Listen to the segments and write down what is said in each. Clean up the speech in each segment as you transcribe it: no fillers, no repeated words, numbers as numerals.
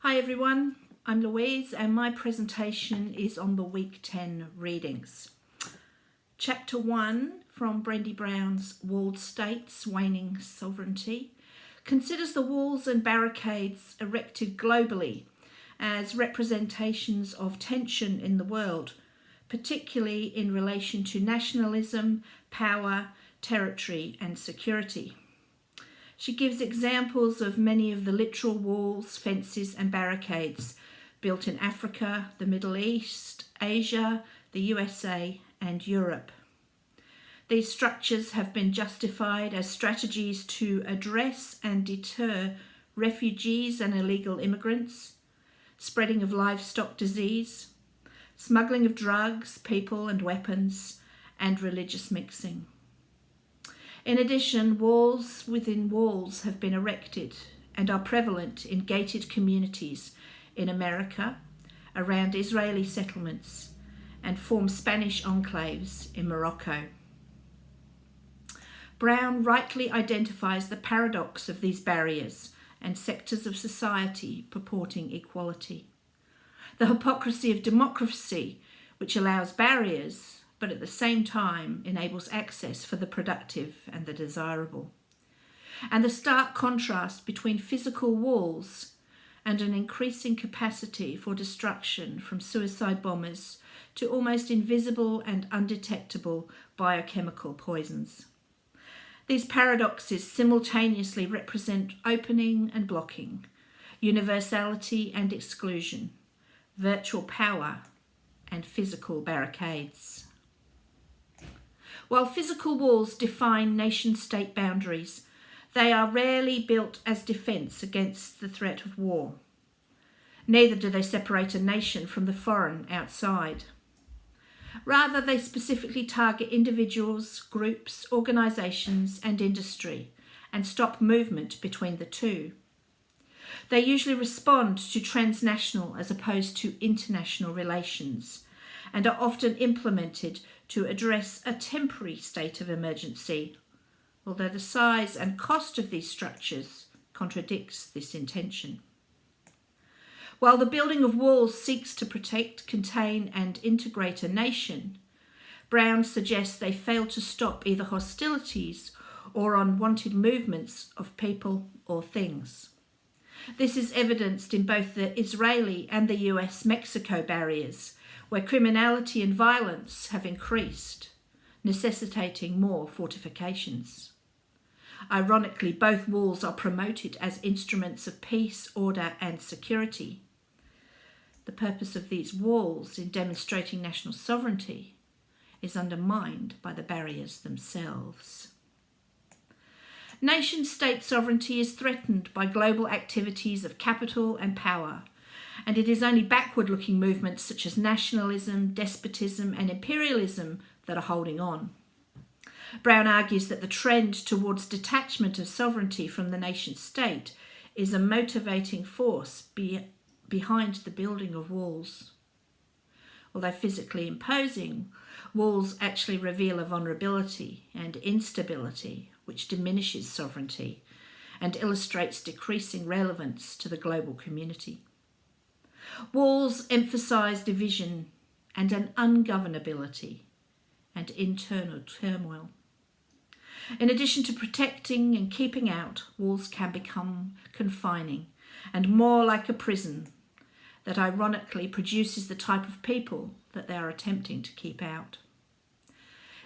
Hi everyone, I'm Louise and my presentation is on the Week 10 readings. Chapter 1 from Brené Brown's Walled States, Waning Sovereignty considers the walls and barricades erected globally as representations of tension in the world, particularly in relation to nationalism, power, territory and security. She gives examples of many of the literal walls, fences and barricades built in Africa, the Middle East, Asia, the USA and Europe. These structures have been justified as strategies to address and deter refugees and illegal immigrants, spreading of livestock disease, smuggling of drugs, people and weapons, and religious mixing. In addition, walls within walls have been erected and are prevalent in gated communities in America, around Israeli settlements, and form Spanish enclaves in Morocco. Brown rightly identifies the paradox of these barriers and sectors of society purporting equality. The hypocrisy of democracy, which allows barriers, but at the same time enables access for the productive and the desirable. And the stark contrast between physical walls and an increasing capacity for destruction from suicide bombers to almost invisible and undetectable biochemical poisons. These paradoxes simultaneously represent opening and blocking, universality and exclusion, virtual power and physical barricades. While physical walls define nation-state boundaries, they are rarely built as defence against the threat of war. Neither do they separate a nation from the foreign outside. Rather, they specifically target individuals, groups, organisations and industry and stop movement between the two. They usually respond to transnational as opposed to international relations and are often implemented to address a temporary state of emergency, although the size and cost of these structures contradicts this intention. While the building of walls seeks to protect, contain and integrate a nation, Brown suggests they fail to stop either hostilities or unwanted movements of people or things. This is evidenced in both the Israeli and the US-Mexico barriers, where criminality and violence have increased, necessitating more fortifications. Ironically, both walls are promoted as instruments of peace, order and security. The purpose of these walls in demonstrating national sovereignty is undermined by the barriers themselves. Nation-state sovereignty is threatened by global activities of capital and power, and it is only backward-looking movements such as nationalism, despotism and imperialism that are holding on. Brown argues that the trend towards detachment of sovereignty from the nation-state is a motivating force behind the building of walls. Although physically imposing, walls actually reveal a vulnerability and instability which diminishes sovereignty and illustrates decreasing relevance to the global community. Walls emphasise division and an ungovernability and internal turmoil. In addition to protecting and keeping out, walls can become confining and more like a prison that ironically produces the type of people that they are attempting to keep out.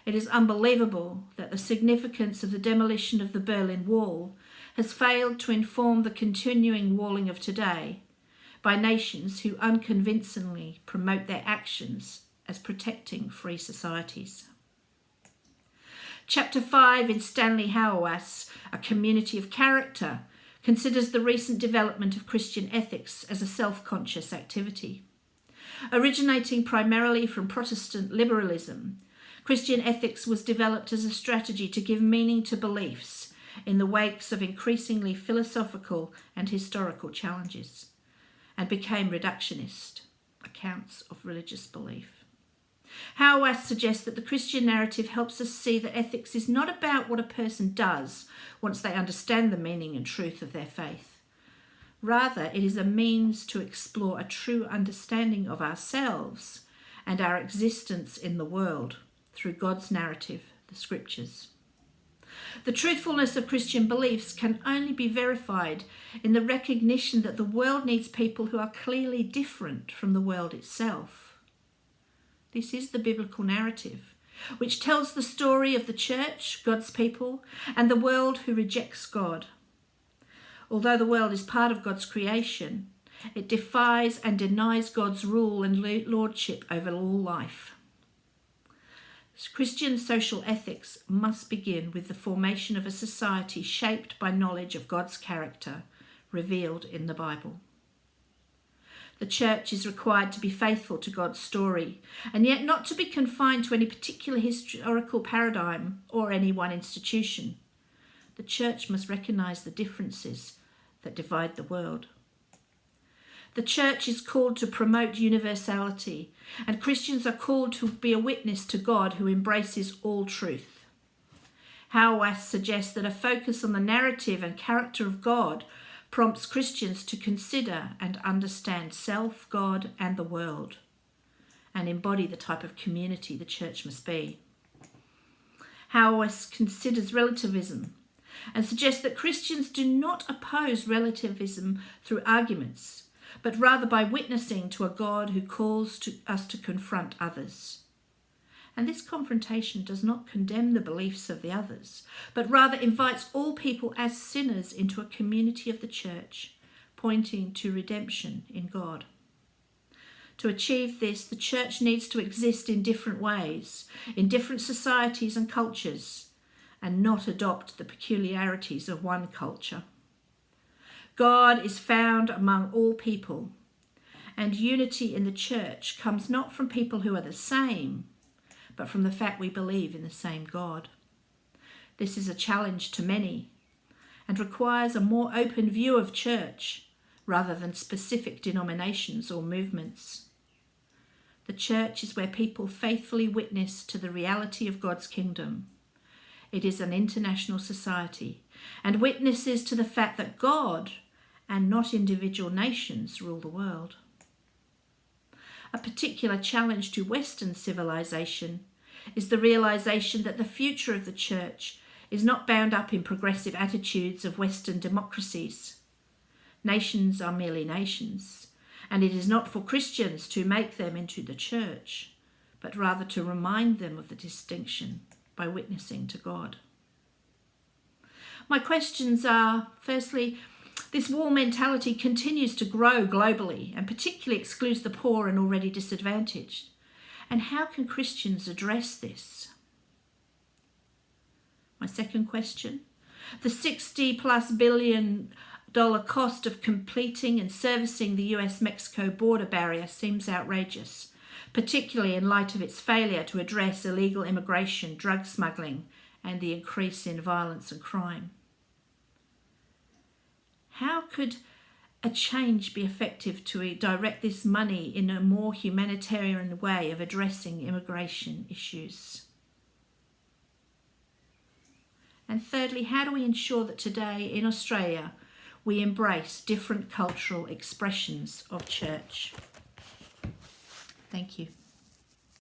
It is unbelievable that the significance of the demolition of the Berlin Wall has failed to inform the continuing walling of today by nations who unconvincingly promote their actions as protecting free societies. Chapter 5 in Stanley Hauerwas, A Community of Character, considers the recent development of Christian ethics as a self-conscious activity. Originating primarily from Protestant liberalism, Christian ethics was developed as a strategy to give meaning to beliefs in the wakes of increasingly philosophical and historical challenges, and became reductionist accounts of religious belief. Hauerwas suggests that the Christian narrative helps us see that ethics is not about what a person does once they understand the meaning and truth of their faith, Rather, it is a means to explore a true understanding of ourselves and our existence in the world through God's narrative, the Scriptures. The truthfulness of Christian beliefs can only be verified in the recognition that the world needs people who are clearly different from the world itself. This is the biblical narrative, which tells the story of the church, God's people, and the world who rejects God. Although the world is part of God's creation, it defies and denies God's rule and lordship over all life. Christian social ethics must begin with the formation of a society shaped by knowledge of God's character revealed in the Bible. The church is required to be faithful to God's story, and yet not to be confined to any particular historical paradigm or any one institution. The church must recognise the differences that divide the world. The church is called to promote universality, and Christians are called to be a witness to God who embraces all truth. Hauerwas suggests that a focus on the narrative and character of God prompts Christians to consider and understand self, God, and the world, and embody the type of community the church must be. Hauerwas considers relativism and suggests that Christians do not oppose relativism through arguments, but rather by witnessing to a God who calls us to confront others. And this confrontation does not condemn the beliefs of the others, but rather invites all people as sinners into a community of the church, pointing to redemption in God. To achieve this, the church needs to exist in different ways, in different societies and cultures, and not adopt the peculiarities of one culture. God is found among all people, and unity in the church comes not from people who are the same, but from the fact we believe in the same God. This is a challenge to many and requires a more open view of church rather than specific denominations or movements. The church is where people faithfully witness to the reality of God's kingdom. It is an international society and witnesses to the fact that God and not individual nations rule the world. A particular challenge to Western civilization is the realization that the future of the church is not bound up in progressive attitudes of Western democracies. Nations are merely nations, and it is not for Christians to make them into the church, but rather to remind them of the distinction by witnessing to God. My questions are, firstly, this war mentality continues to grow globally and particularly excludes the poor and already disadvantaged. And how can Christians address this? My second question, the $60+ billion cost of completing and servicing the US-Mexico border barrier seems outrageous, particularly in light of its failure to address illegal immigration, drug smuggling, and the increase in violence and crime. How could a change be effective to direct this money in a more humanitarian way of addressing immigration issues? And thirdly, how do we ensure that today in Australia we embrace different cultural expressions of church? Thank you.